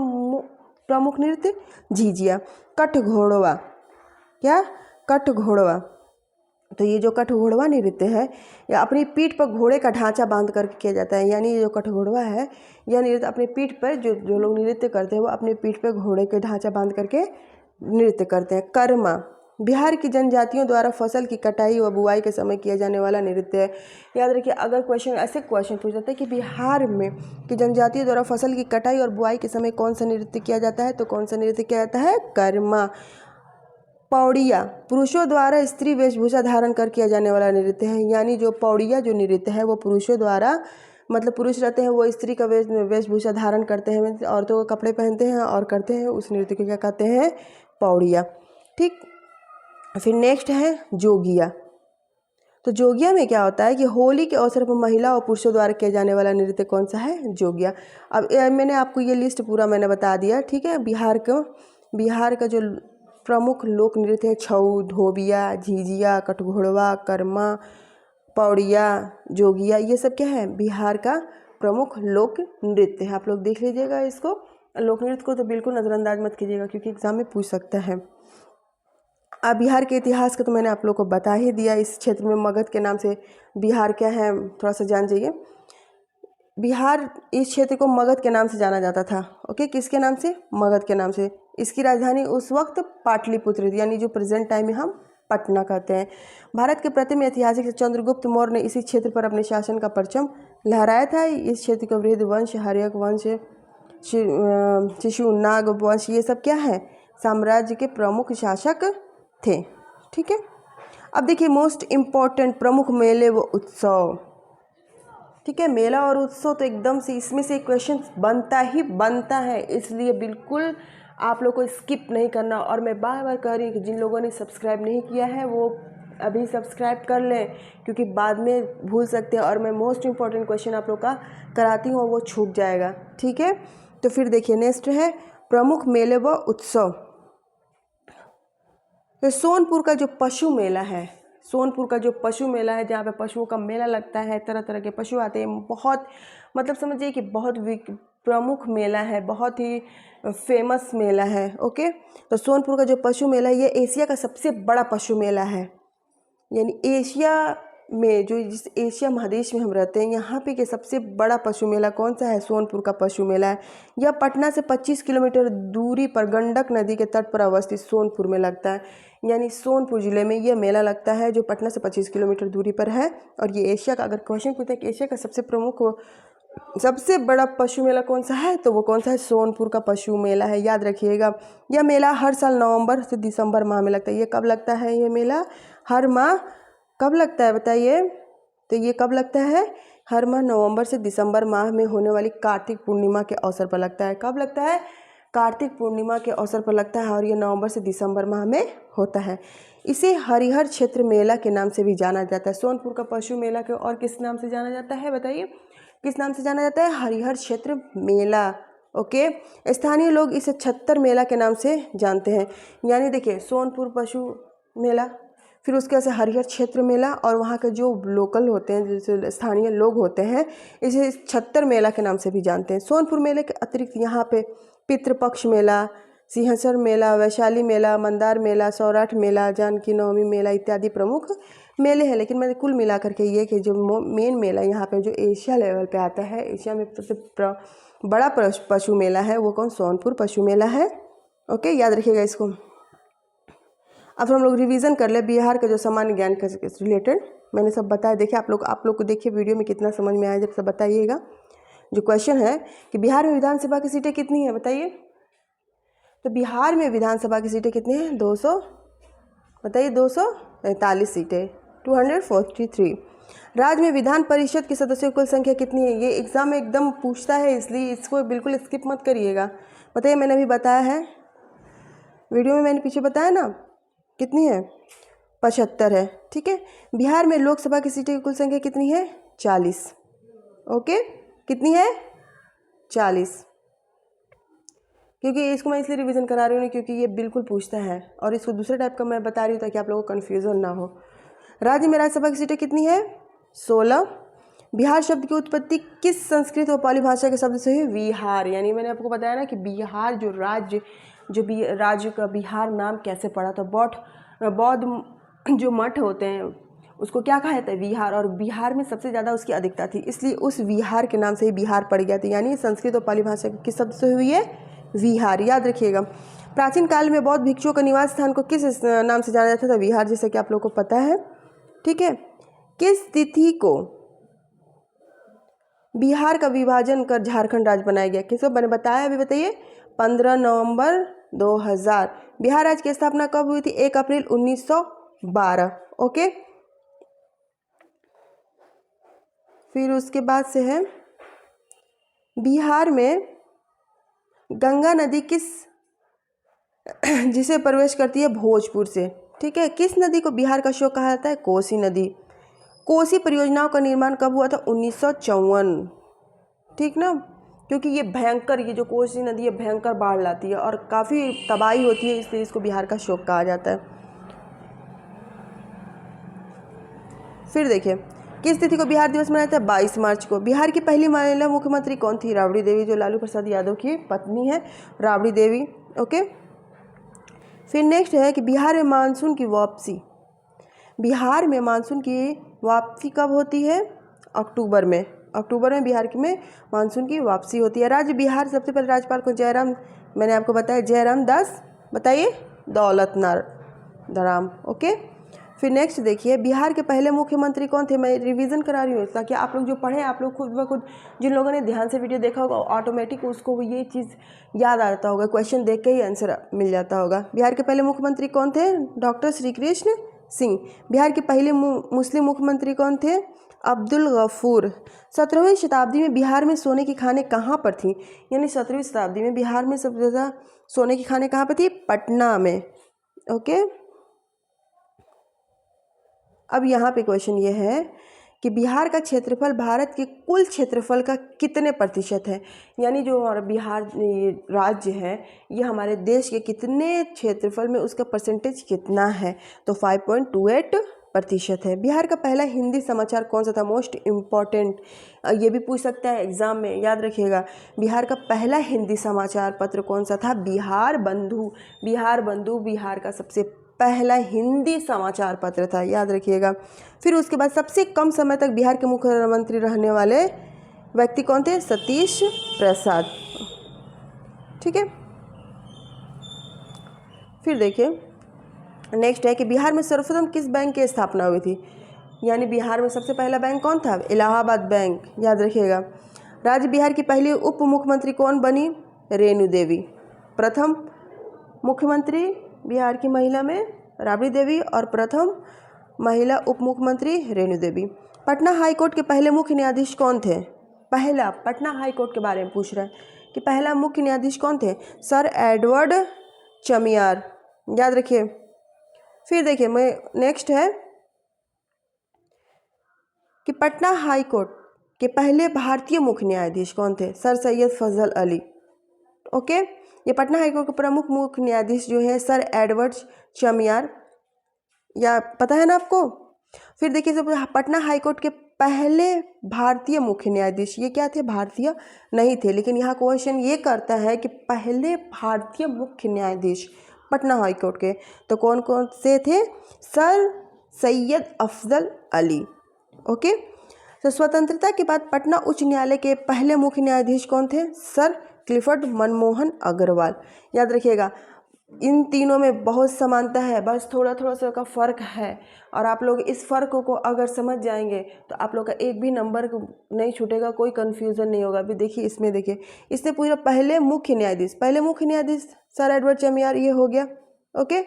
प्रमुख नृत्य, झिझिया। कठघोड़वा, क्या, कठघोड़वा, तो ये जो कठघोड़वा नृत्य है या अपनी पीठ पर घोड़े का ढांचा बांध कर किया जाता है। यानी ये जो कठघोड़वा है, यह नृत्य अपने पीठ पर जो लोग नृत्य करते हैं वो अपने पीठ पर घोड़े के ढांचा बांध करके नृत्य करते हैं। कर्मा बिहार की जनजातियों द्वारा फसल की कटाई व बुआई के समय किया जाने वाला नृत्य है। याद रखिए, अगर ऐसे क्वेश्चन पूछ जाता है कि बिहार में की जनजातियों द्वारा फसल की कटाई और बुआई के समय कौन सा नृत्य किया जाता है, तो कौन सा नृत्य किया जाता है, कर्मा। पौड़िया पुरुषों द्वारा स्त्री वेशभूषा धारण कर किया जाने वाला नृत्य है। यानी जो पौड़िया जो नृत्य है वो पुरुषों द्वारा, मतलब पुरुष रहते हैं वो स्त्री का वेशभूषा धारण करते हैं, औरतों को कपड़े पहनते हैं और करते हैं, उस नृत्य को क्या कहते हैं, पौड़िया, ठीक। फिर नेक्स्ट है जोगिया। तो जोगिया में क्या होता है कि होली के अवसर पर महिला और पुरुषों द्वारा किया जाने वाला नृत्य कौन सा है, जोगिया। अब मैंने आपको ये लिस्ट पूरा मैंने बता दिया, ठीक है। बिहार का जो प्रमुख लोक नृत्य है, छऊ, धोबिया, झिझिया, कठघोड़वा, कर्मा, पौड़िया, जोगिया, ये सब क्या है, बिहार का प्रमुख लोक नृत्य है। आप लोग देख लीजिएगा इसको, लोक नृत्य को तो बिल्कुल नज़रअंदाज मत कीजिएगा क्योंकि एग्जाम में पूछ सकता है। अब बिहार के इतिहास का तो मैंने आप लोग को बता ही दिया। इस क्षेत्र में मगध के नाम से बिहार क्या है, थोड़ा सा जान जाइए। बिहार इस क्षेत्र को मगध के नाम से जाना जाता था, ओके, किसके नाम से, मगध के नाम से। इसकी राजधानी उस वक्त पाटलिपुत्र थी, यानी जो प्रेजेंट टाइम में हम पटना कहते हैं। भारत के प्रथम ऐतिहासिक चंद्रगुप्त मौर्य ने इसी क्षेत्र पर अपने शासन का परचम लहराया था। इस क्षेत्र को वृहद वंश, हर्यक वंश, शिशुनाग वंश, ये सब क्या है, साम्राज्य के प्रमुख शासक थे, ठीक है। अब देखिए मोस्ट इम्पॉर्टेंट प्रमुख मेले व उत्सव, ठीक है। मेला और उत्सव तो एकदम से इसमें से क्वेश्चन बनता है, इसलिए बिल्कुल आप लोग को स्किप नहीं करना। और मैं बार बार कह रही हूँ कि जिन लोगों ने सब्सक्राइब नहीं किया है वो अभी सब्सक्राइब कर लें, क्योंकि बाद में भूल सकते हैं और मैं मोस्ट इम्पॉर्टेंट क्वेश्चन आप लोग का कराती हूँ, वो छूट जाएगा। ठीक है, तो फिर देखिए नेक्स्ट है प्रमुख मेले व उत्सव। तो सोनपुर का जो पशु मेला है, सोनपुर का जो पशु मेला है, जहाँ पे पशुओं का मेला लगता है, तरह तरह के पशु आते हैं, बहुत मतलब समझिए कि बहुत प्रमुख मेला है, बहुत ही फेमस मेला है। ओके, तो सोनपुर का जो पशु मेला है ये एशिया का सबसे बड़ा पशु मेला है, यानी एशिया में जो जिस एशिया महादेश में हम रहते हैं यहाँ पे के सबसे बड़ा पशु मेला कौन सा है? सोनपुर का पशु मेला है। यह पटना से 25 किलोमीटर दूरी पर गंडक नदी के तट पर अवस्थित सोनपुर में लगता है, यानी सोनपुर ज़िले में यह मेला लगता है जो पटना से 25 किलोमीटर दूरी पर है। और ये एशिया का, अगर क्वेश्चन पूछता है कि एशिया का सबसे प्रमुख सबसे बड़ा पशु मेला कौन सा है, तो वो कौन सा है? सोनपुर का पशु मेला है, याद रखिएगा। यह मेला हर साल नवंबर से दिसंबर माह में लगता है। ये कब लगता है? ये मेला हर माह कब लगता है बताइए? तो ये कब लगता है? हर माह नवंबर से दिसंबर माह में होने वाली कार्तिक पूर्णिमा के अवसर पर लगता है। कब लगता है? कार्तिक पूर्णिमा के अवसर पर लगता है और ये नवंबर से दिसंबर माह में होता है। इसे हरिहर क्षेत्र मेला के नाम से भी जाना जाता है। सोनपुर का पशु मेला के और किस नाम से जाना जाता है बताइए? किस नाम से जाना जाता है? हरिहर क्षेत्र मेला। ओके, स्थानीय लोग इसे छत्तर मेला के नाम से जानते हैं। यानी देखिए सोनपुर पशु मेला, फिर उसके बाद से हरिहर क्षेत्र मेला, और वहाँ के जो लोकल होते हैं, जैसे स्थानीय लोग होते हैं, इसे छत्तर मेला के नाम से भी जानते हैं। सोनपुर मेले के अतिरिक्त यहाँ पे पितृपक्ष मेला, सिंहसर मेला, वैशाली मेला, मंदार मेला, सौराठ मेला, जानकी नवमी मेला इत्यादि प्रमुख मेले हैं। लेकिन मैंने कुल मिलाकर के ये कि जो मेन मेला यहाँ पे जो एशिया लेवल पे आता है, एशिया में सबसे बड़ा पशु मेला है, वो कौन? सोनपुर पशु मेला है। ओके, याद रखिएगा इसको। अब हम लोग रिवीजन कर ले बिहार का जो सामान्य ज्ञान के रिलेटेड मैंने सब बताया। देखिए आप लोग को देखिए वीडियो में कितना समझ में आया, जब सब बताइएगा। जो क्वेश्चन है कि बिहार में विधानसभा की सीटें कितनी हैं बताइए? तो बिहार में विधानसभा की सीटें कितनी हैं? 200 बताइए? 243 सीटें, 243। राज्य में विधान परिषद के सदस्यों की कुल संख्या कितनी है? ये एग्जाम में एकदम पूछता है, इसलिए इसको बिल्कुल स्किप मत करिएगा। बताइए, मैंने अभी बताया है वीडियो में, मैंने पीछे बताया ना, कितनी है? 75 है। ठीक है, बिहार में लोकसभा की सीटें की कुल संख्या कितनी है? 40। ओके, कितनी है? 40। क्योंकि इसको मैं इसलिए रिवीजन करा रही हूँ क्योंकि ये बिल्कुल पूछता है, और इसको दूसरे टाइप का मैं बता रही हूँ ताकि आप लोगों को कन्फ्यूजन ना हो। राज्य में राज्यसभा की सीटें कितनी है? 16। बिहार शब्द की उत्पत्ति किस संस्कृत और पाली भाषा के शब्द से हुई? विहार। यानी मैंने आपको बताया ना कि बिहार जो राज्य का बिहार नाम कैसे पड़ा, तो बौद्ध जो मठ होते हैं उसको क्या कहा जाता है? विहार। और बिहार में सबसे ज़्यादा उसकी अधिकता थी, इसलिए उस विहार के नाम से ही बिहार पड़ गया था। यानी संस्कृत और पाली भाषा किस शब्द से हुई है? विहार। याद रखिएगा। प्राचीन काल में बौद्ध भिक्षुओं का निवास स्थान को किस नाम से जाना जाता था? विहार, जैसे कि आप लोगों को पता है। ठीक है, किस तिथि को बिहार का विभाजन कर झारखंड राज्य बनाया गया? किसको मैंने बताया अभी, बताइए? 15 नवंबर 2000। बिहार राज्य की स्थापना कब हुई थी? 1 अप्रैल 1912। ओके, फिर उसके बाद से है बिहार में गंगा नदी जिसे प्रवेश करती है भोजपुर से। ठीक है, किस नदी को बिहार का शोक कहा जाता है? कोसी नदी। कोसी परियोजनाओं का निर्माण कब हुआ था? 1954। ठीक ना, क्योंकि ये भयंकर, ये जो कोसी नदी है भयंकर बाढ़ लाती है और काफ़ी तबाही होती है, इसलिए इसको बिहार का शोक कहा जाता है। फिर देखिए, किस तिथि को बिहार दिवस मनाया जाता है? 22 मार्च को। बिहार की पहली महिला मुख्यमंत्री कौन थी? राबड़ी देवी, जो लालू प्रसाद यादव की पत्नी है, राबड़ी देवी। ओके, फिर नेक्स्ट है कि बिहार में मानसून की वापसी। बिहार में मानसून की वापसी कब होती है? अक्टूबर में। अक्टूबर में बिहार में मानसून की वापसी होती है। राज्य बिहार सबसे पहले राज्यपाल को जयराम, मैंने आपको बताया जयराम दास, बताइए? दौलत नारायण। ओके, फिर नेक्स्ट देखिए, बिहार के पहले मुख्यमंत्री कौन थे? मैं रिवीजन करा रही हूँ ताकि आप लोग जो पढ़ें, आप लोग खुद ब खुद, जिन लोगों ने ध्यान से वीडियो देखा होगा ऑटोमेटिक उसको ये चीज़ याद आता होगा, क्वेश्चन देख के ही आंसर मिल जाता होगा। बिहार के पहले मुख्यमंत्री कौन थे? डॉक्टर श्री कृष्ण सिंह। बिहार के पहले मुस्लिम मुख्यमंत्री कौन थे? अब्दुल गफूर। 17वीं शताब्दी में बिहार में सोने की खानें कहाँ पर थीं? यानी 17वीं शताब्दी में बिहार में सबसे ज़्यादा सोने की खानें कहाँ पर थी? पटना में। ओके, अब यहाँ पे क्वेश्चन ये है कि बिहार का क्षेत्रफल भारत के कुल क्षेत्रफल का कितने प्रतिशत है, यानी जो हमारा बिहार राज्य है ये हमारे देश के कितने क्षेत्रफल में उसका परसेंटेज कितना है, तो 5.28% है। बिहार का पहला हिंदी समाचार कौन सा था, मोस्ट इम्पॉर्टेंट, ये भी पूछ सकता है एग्जाम में, याद रखिएगा। बिहार का पहला हिंदी समाचार पत्र कौन सा था, बिहार बंधु। बिहार बंधु बिहार का सबसे पहला हिंदी समाचार पत्र था, याद रखिएगा। फिर उसके बाद सबसे कम समय तक बिहार के मुख्यमंत्री रहने वाले व्यक्ति कौन थे, सतीश प्रसाद। ठीक है, फिर देखिए नेक्स्ट है कि बिहार में सर्वप्रथम किस बैंक की स्थापना हुई थी, यानी बिहार में सबसे पहला बैंक कौन था, इलाहाबाद बैंक, याद रखिएगा। राज्य बिहार की पहली उप मुख्यमंत्री कौन बनी, रेणु देवी। प्रथम मुख्यमंत्री बिहार की महिला में राबड़ी देवी और प्रथम महिला उप मुख्यमंत्री रेणु देवी। पटना हाईकोर्ट के पहले मुख्य न्यायाधीश कौन थे, पहला, पटना हाईकोर्ट के बारे में पूछ रहा है कि पहला मुख्य न्यायाधीश कौन थे, सर एडवर्ड चमियार, याद रखिए। फिर देखिए मैं नेक्स्ट है कि पटना हाईकोर्ट के पहले भारतीय मुख्य न्यायाधीश कौन थे, सर सैयद फजल अली। ओके, ये पटना हाईकोर्ट के प्रमुख मुख्य न्यायाधीश जो है सर एडवर्ड चमियार, या पता है ना आपको। फिर देखिए जब पटना हाईकोर्ट के पहले भारतीय मुख्य न्यायाधीश ये क्या थे, भारतीय नहीं थे, लेकिन यहाँ क्वेश्चन ये करता है कि पहले भारतीय मुख्य न्यायाधीश पटना हाईकोर्ट के तो कौन कौन से थे, सर सैयद अफजल अली। ओके, तो स्वतंत्रता के बाद पटना उच्च न्यायालय के पहले मुख्य न्यायाधीश कौन थे, सर क्लिफर्ड मनमोहन अग्रवाल, याद रखिएगा। इन तीनों में बहुत समानता है, बस थोड़ा थोड़ा सा का फ़र्क है, और आप लोग इस फ़र्क को अगर समझ जाएंगे तो आप लोग का एक भी नंबर नहीं छूटेगा, कोई कन्फ्यूज़न नहीं होगा। अभी देखिए इसमें देखिए इसने पूरा पहले मुख्य न्यायाधीश सर एडवर्ड चमियार, ये हो गया। ओके,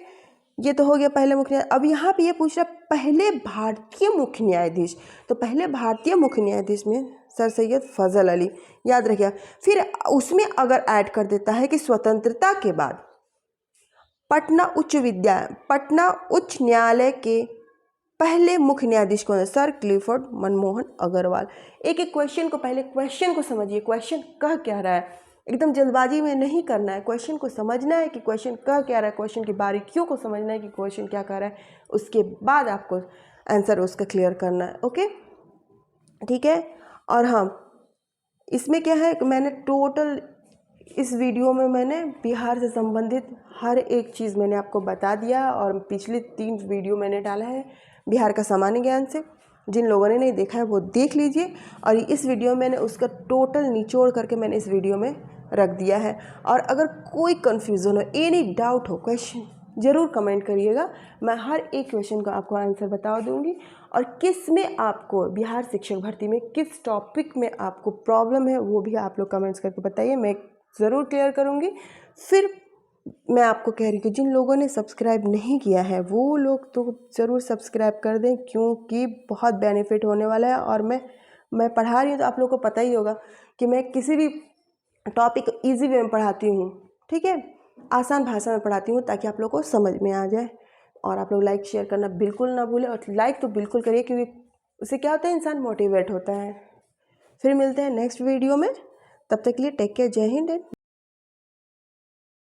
ये तो हो गया पहले मुख्य न्यायाधीश। अब यहाँ पे ये पूछ रहा पहले भारतीय मुख्य न्यायाधीश, तो पहले भारतीय मुख्य न्यायाधीश में सर सैयद फजल अली, याद रखिएगा। फिर उसमें अगर ऐड कर देता है कि स्वतंत्रता के बाद पटना उच्च न्यायालय के पहले मुख्य न्यायाधीश कौन है, सर क्लिफर्ड मनमोहन अग्रवाल। एक एक क्वेश्चन को, पहले क्वेश्चन को समझिए, क्वेश्चन कह क्या रहा है, एकदम जल्दबाजी में नहीं करना है, क्वेश्चन को समझना है कि क्वेश्चन कह क्या रहा है, क्वेश्चन की बारीकियों को समझना है कि क्वेश्चन क्या कह रहा है, उसके बाद आपको आंसर उसका क्लियर करना है। ओके, ठीक है। और हाँ, इसमें क्या है, मैंने टोटल इस वीडियो में मैंने बिहार से संबंधित हर एक चीज़ मैंने आपको बता दिया, और पिछले 3 वीडियो मैंने डाला है बिहार का सामान्य ज्ञान से। जिन लोगों ने नहीं देखा है वो देख लीजिए, और इस वीडियो में मैंने उसका टोटल निचोड़ करके मैंने इस वीडियो में रख दिया है। और अगर कोई कन्फ्यूज़न हो, एनी डाउट हो, क्वेश्चन ज़रूर कमेंट करिएगा, मैं हर एक क्वेश्चन का आपको आंसर बता दूंगी। और किस में आपको बिहार शिक्षक भर्ती में किस टॉपिक में आपको प्रॉब्लम है वो भी आप लोग कमेंट्स करके बताइए, मैं ज़रूर क्लियर करूँगी। फिर मैं आपको कह रही हूँ कि जिन लोगों ने सब्सक्राइब नहीं किया है वो लोग तो ज़रूर सब्सक्राइब कर दें, क्योंकि बहुत बेनिफिट होने वाला है। और मैं पढ़ा रही हूँ तो आप लोगों को पता ही होगा कि मैं किसी भी टॉपिक ईजी वे में पढ़ाती हूँ, ठीक है, आसान भाषा में पढ़ाती हूँ, ताकि आप लोग को समझ में आ जाए। और आप लोग लाइक शेयर करना बिल्कुल ना भूलें, और लाइक तो बिल्कुल करिए, क्योंकि उससे क्या होता है, इंसान मोटिवेट होता है। फिर मिलते हैं नेक्स्ट वीडियो में, तब तक के लिए टेक केयर, जय हिंद।